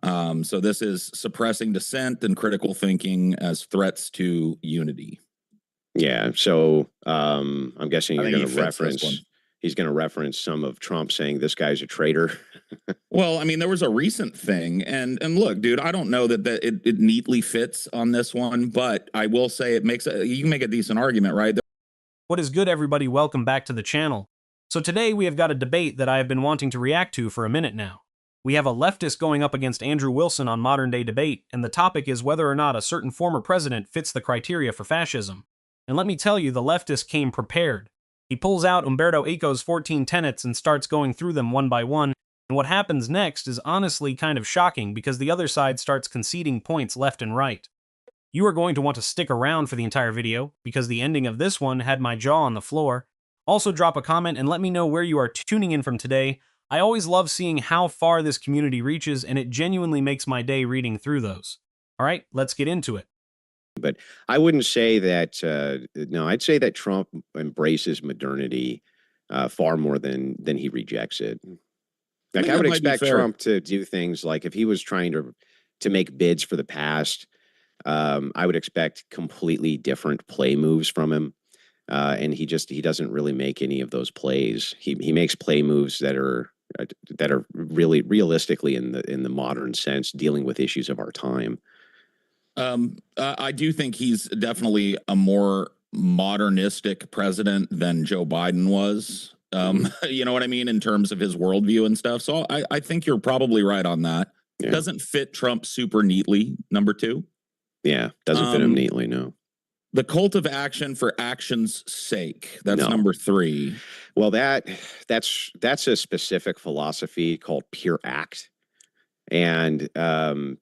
So this is suppressing dissent and critical thinking as threats to unity. Yeah. So I'm guessing I you're think going he to fits this one. he's going to reference some of Trump saying this guy's a traitor. Well, I mean, there was a recent thing, and look, dude, I don't know that it neatly fits on this one, but I will say you can make a decent argument, right? What is good, everybody? Welcome back to the channel. So today we have got a debate that I have been wanting to react to for a minute now. We have a leftist going up against Andrew Wilson on Modern Day Debate, and the topic is whether or not a certain former president fits the criteria for fascism. And let me tell you, the leftist came prepared. He pulls out Umberto Eco's 14 tenets and starts going through them one by one, and what happens next is honestly kind of shocking because the other side starts conceding points left and right. You are going to want to stick around for the entire video, because the ending of this one had my jaw on the floor. Also drop a comment and let me know where you are tuning in from today. I always love seeing how far this community reaches, and it genuinely makes my day reading through those. Alright, let's get into it. But I wouldn't say that, no, I'd say that Trump embraces modernity far more than he rejects it. Like I would expect Trump to do things like if he was trying to make bids for the past, I would expect completely different play moves from him. And he doesn't really make any of those plays. He makes play moves that are really realistically in the modern sense dealing with issues of our time. I do think he's definitely a more modernistic president than Joe Biden was. You know what I mean, in terms of his worldview and stuff. So I think you're probably right on that. Yeah. Doesn't fit Trump super neatly, number two. Yeah, doesn't fit him neatly, no. The cult of action for action's sake. That's number three. Well, that's a specific philosophy called pure act. And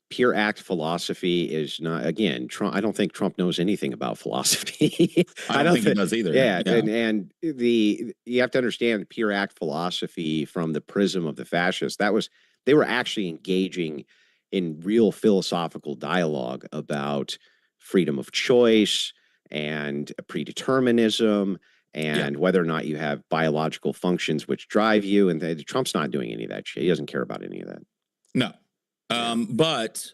pure act philosophy is not, again, Trump. I don't think Trump knows anything about philosophy. I don't think he does either. Yeah. And you have to understand pure act philosophy from the prism of the fascists. They were actually engaging in real philosophical dialogue about freedom of choice and predeterminism and whether or not you have biological functions which drive you. And Trump's not doing any of that shit. He doesn't care about any of that. No. But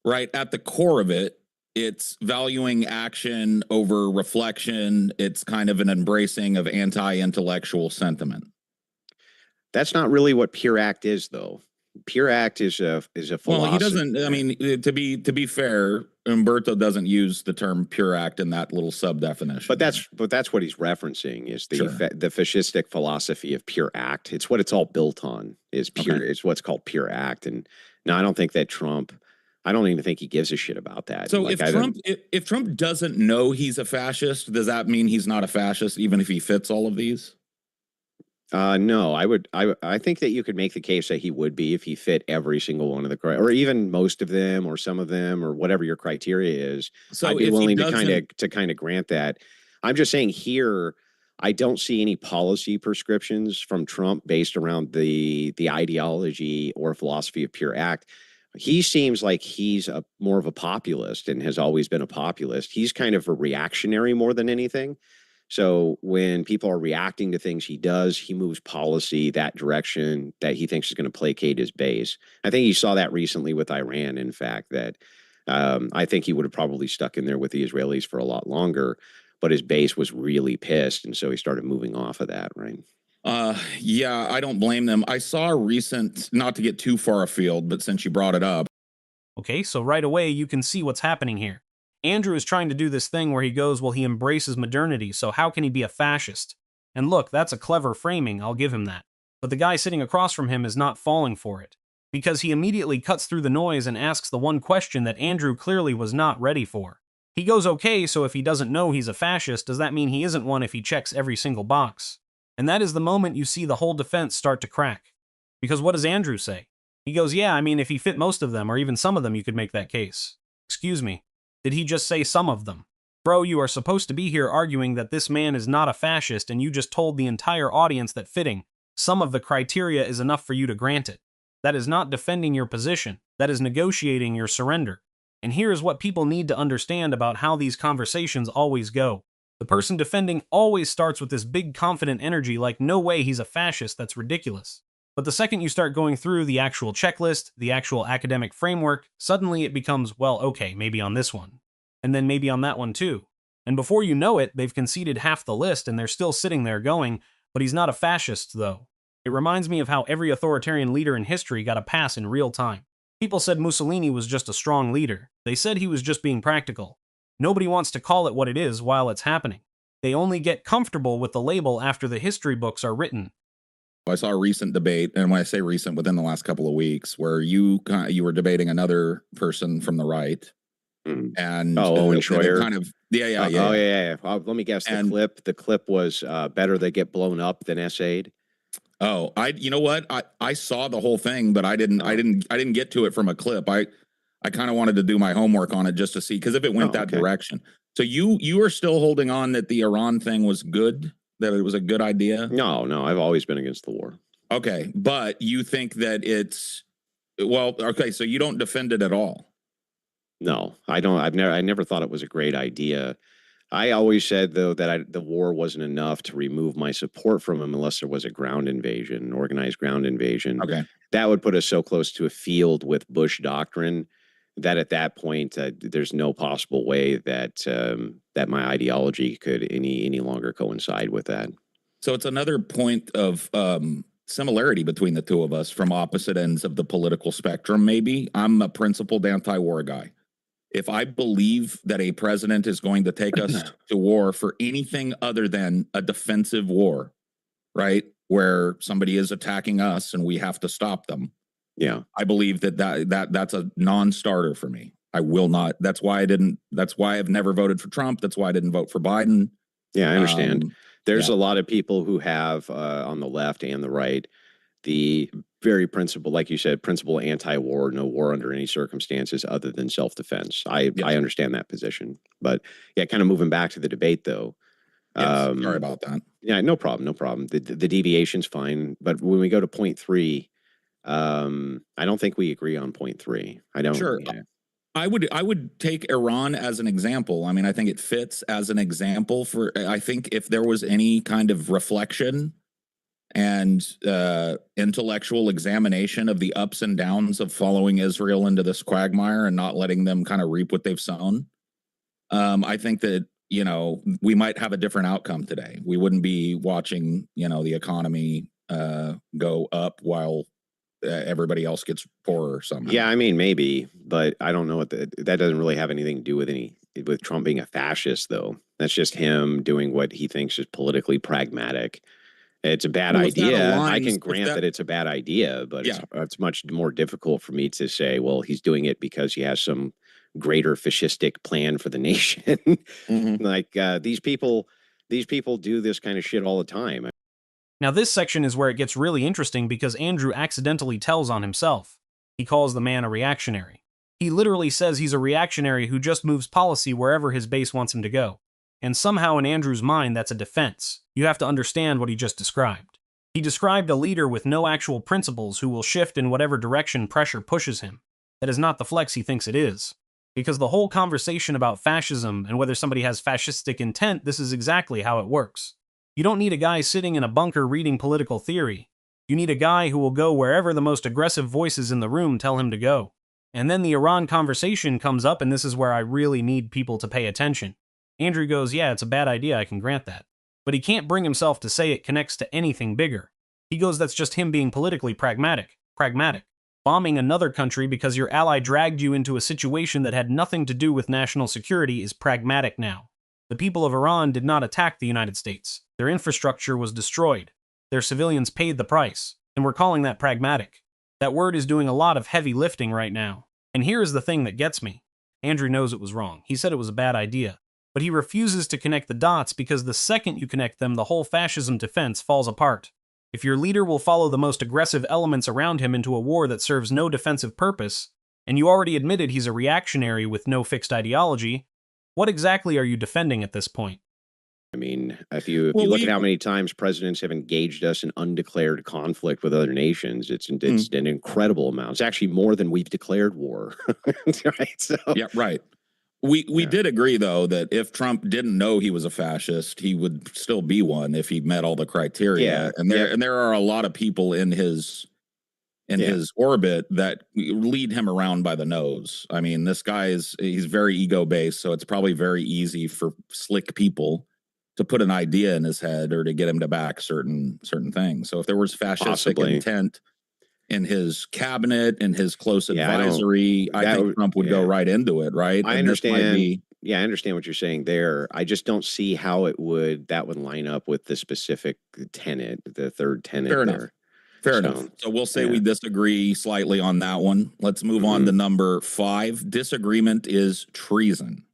right at the core of it, it's valuing action over reflection. It's kind of an embracing of anti-intellectual sentiment. That's not really what pure act is, though. Pure act is a philosophy. Well, he doesn't. I mean, to be fair, Umberto doesn't use the term pure act in that little sub definition. But that's what he's referencing is the fascistic philosophy of pure act. It's what it's all built on. Is pure. Okay. It's what's called pure act. And no, I don't think that Trump. I don't even think he gives a shit about that. So like, if Trump doesn't know he's a fascist, does that mean he's not a fascist, even if he fits all of these? No, I think that you could make the case that he would be if he fit every single one of the or even most of them or some of them or whatever your criteria is. So I'd be willing to kind of grant that. I'm just saying here, I don't see any policy prescriptions from Trump based around the ideology or philosophy of pure act. He seems like he's more of a populist and has always been a populist. He's kind of a reactionary more than anything. So when people are reacting to things he does, he moves policy that direction that he thinks is going to placate his base. I think you saw that recently with Iran, in fact, that I think he would have probably stuck in there with the Israelis for a lot longer, but his base was really pissed. And so he started moving off of that, right? Yeah, I don't blame them. I saw a recent, not to get too far afield, but since you brought it up. Okay, so right away you can see what's happening here. Andrew is trying to do this thing where he goes, well, he embraces modernity, so how can he be a fascist? And look, that's a clever framing, I'll give him that. But the guy sitting across from him is not falling for it, because he immediately cuts through the noise and asks the one question that Andrew clearly was not ready for. He goes, okay, so if he doesn't know he's a fascist, does that mean he isn't one if he checks every single box? And that is the moment you see the whole defense start to crack. Because what does Andrew say? He goes, yeah, I mean, if he fit most of them, or even some of them, you could make that case. Excuse me. Did he just say some of them? Bro, you are supposed to be here arguing that this man is not a fascist, and you just told the entire audience that fitting some of the criteria is enough for you to grant it. That is not defending your position. That is negotiating your surrender. And here is what people need to understand about how these conversations always go. The person defending always starts with this big confident energy like, no way he's a fascist, that's ridiculous. But the second you start going through the actual checklist, the actual academic framework, suddenly it becomes, well, okay, maybe on this one. And then maybe on that one too. And before you know it, they've conceded half the list and they're still sitting there going, but he's not a fascist, though. It reminds me of how every authoritarian leader in history got a pass in real time. People said Mussolini was just a strong leader. They said he was just being practical. Nobody wants to call it what it is while it's happening. They only get comfortable with the label after the history books are written. I saw a recent debate, and when I say recent, within the last couple of weeks, where you were debating another person from the right, and Owen Schroyer, kind of yeah. Let me guess. The clip was better they get blown up than essayed. Oh, you know what? I saw the whole thing, but I didn't get to it from a clip. I kind of wanted to do my homework on it just to see, because if it went that direction. So you are still holding on that the Iran thing was good, that it was a good idea? No, I've always been against the war. Okay, but you think that so you don't defend it at all? No, I don't. I never thought it was a great idea. I always said, though, that the war wasn't enough to remove my support from him unless there was a ground invasion, an organized ground invasion. Okay. That would put us so close to a field with Bush doctrine that at that point, there's no possible way that that my ideology could any longer coincide with that. So it's another point of similarity between the two of us from opposite ends of the political spectrum, maybe. I'm a principled anti-war guy. If I believe that a president is going to take us to war for anything other than a defensive war, right, where somebody is attacking us and we have to stop them, yeah, I believe that's a non-starter for me. I will not. That's why I've never voted for Trump. That's why I didn't vote for Biden. Yeah, I understand. There's a lot of people who have on the left and the right the very principle, like you said, principle anti-war, no war under any circumstances other than self-defense. I understand that position, but yeah, kind of moving back to the debate though. Sorry about that. Yeah, no problem. The deviation's fine, but when we go to point 3, I don't think we agree on point 3. I don't. Sure. Yeah. I would take Iran as an example. I mean, I think it fits as an example for. I think if there was any kind of reflection and intellectual examination of the ups and downs of following Israel into this quagmire and not letting them kind of reap what they've sown, I think that, we might have a different outcome today. We wouldn't be watching, the economy go up while everybody else gets poorer somehow. Yeah, I mean, maybe, but I don't know that doesn't really have anything to do with Trump being a fascist, though. That's just him doing what he thinks is politically pragmatic. It's a bad idea. I can grant that it's a bad idea, but it's much more difficult for me to say, well, he's doing it because he has some greater fascistic plan for the nation. Like these people do this kind of shit all the time. Now, this section is where it gets really interesting because Andrew accidentally tells on himself. He calls the man a reactionary. He literally says he's a reactionary who just moves policy wherever his base wants him to go. And somehow in Andrew's mind, that's a defense. You have to understand what he just described. He described a leader with no actual principles who will shift in whatever direction pressure pushes him. That is not the flex he thinks it is. Because the whole conversation about fascism and whether somebody has fascistic intent, this is exactly how it works. You don't need a guy sitting in a bunker reading political theory. You need a guy who will go wherever the most aggressive voices in the room tell him to go. And then the Iran conversation comes up, and this is where I really need people to pay attention. Andrew goes, yeah, it's a bad idea, I can grant that. But he can't bring himself to say it connects to anything bigger. He goes, that's just him being politically pragmatic. Bombing another country because your ally dragged you into a situation that had nothing to do with national security is pragmatic now. The people of Iran did not attack the United States. Their infrastructure was destroyed. Their civilians paid the price. And we're calling that pragmatic. That word is doing a lot of heavy lifting right now. And here is the thing that gets me. Andrew knows it was wrong. He said it was a bad idea. But he refuses to connect the dots because the second you connect them, the whole fascism defense falls apart. If your leader will follow the most aggressive elements around him into a war that serves no defensive purpose, and you already admitted he's a reactionary with no fixed ideology, what exactly are you defending at this point? I mean, if you look at how many times presidents have engaged us in undeclared conflict with other nations, it's an incredible amount. It's actually more than we've declared war. Right? So. Yeah, right. We did agree though that if Trump didn't know he was a fascist, he would still be one if he met all the criteria. Yeah. And there are a lot of people in his orbit that lead him around by the nose. I mean, this guy he's very ego based, so it's probably very easy for slick people to put an idea in his head or to get him to back certain things. So if there was fascistic intent in his cabinet and his close advisory, I think Trump would go right into it, right? I understand. I understand what you're saying there. I just don't see how that would line up with the specific tenet, the third tenet. Fair enough. So we'll say we disagree slightly on that one. Let's move on to number 5. Disagreement is treason.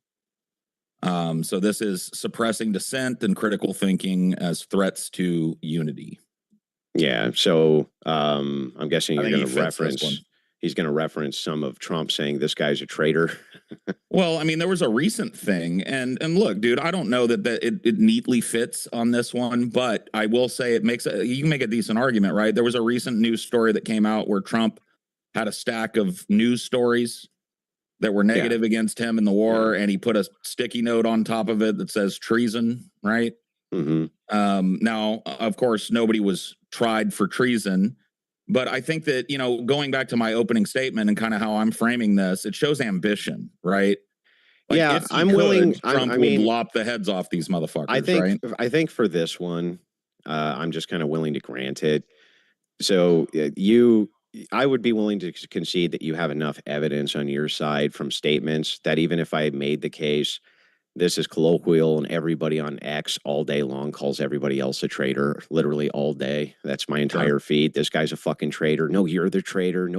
So this is suppressing dissent and critical thinking as threats to unity. Yeah. So I'm guessing you're going to reference. He's going to reference some of Trump saying this guy's a traitor. Well, I mean, there was a recent thing, and look, dude, I don't know that it neatly fits on this one, but I will say you can make a decent argument, right? There was a recent news story that came out where Trump had a stack of news stories that were negative against him in the war, and he put a sticky note on top of it that says treason, right? Now, of course, nobody was tried for treason, but I think that, going back to my opening statement and kind of how I'm framing this, it shows ambition, right? Like I'm willing. Trump would lop the heads off these motherfuckers. I think for this one, I'm just kind of willing to grant it. So I would be willing to concede that you have enough evidence on your side from statements that even if I made the case, this is colloquial and everybody on X all day long calls everybody else a traitor, literally all day. That's my entire feed. This guy's a fucking traitor. No, you're the traitor. No.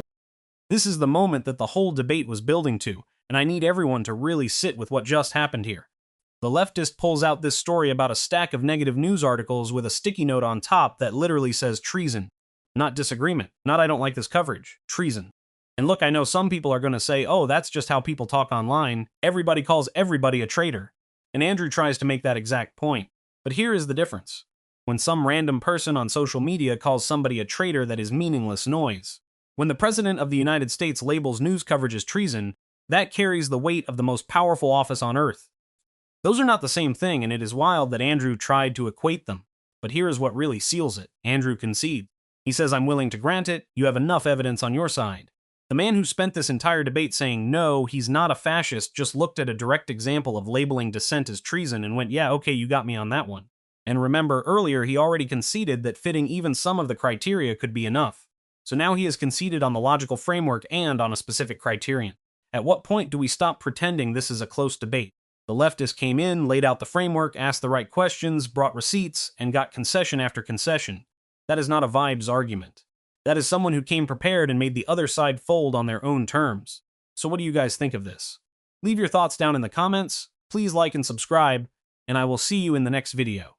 This is the moment that the whole debate was building to, and I need everyone to really sit with what just happened here. The leftist pulls out this story about a stack of negative news articles with a sticky note on top that literally says treason. Not disagreement. Not I don't like this coverage. Treason. And look, I know some people are going to say, oh, that's just how people talk online. Everybody calls everybody a traitor. And Andrew tries to make that exact point. But here is the difference. When some random person on social media calls somebody a traitor, that is meaningless noise. When the President of the United States labels news coverage as treason, that carries the weight of the most powerful office on earth. Those are not the same thing, and it is wild that Andrew tried to equate them. But here is what really seals it. Andrew concedes. He says, I'm willing to grant it. You have enough evidence on your side. The man who spent this entire debate saying, no, he's not a fascist, just looked at a direct example of labeling dissent as treason and went, yeah, okay, you got me on that one. And remember, earlier he already conceded that fitting even some of the criteria could be enough. So now he has conceded on the logical framework and on a specific criterion. At what point do we stop pretending this is a close debate? The leftist came in, laid out the framework, asked the right questions, brought receipts, and got concession after concession. That is not a vibes argument. That is someone who came prepared and made the other side fold on their own terms. So what do you guys think of this? Leave your thoughts down in the comments, please like and subscribe, and I will see you in the next video.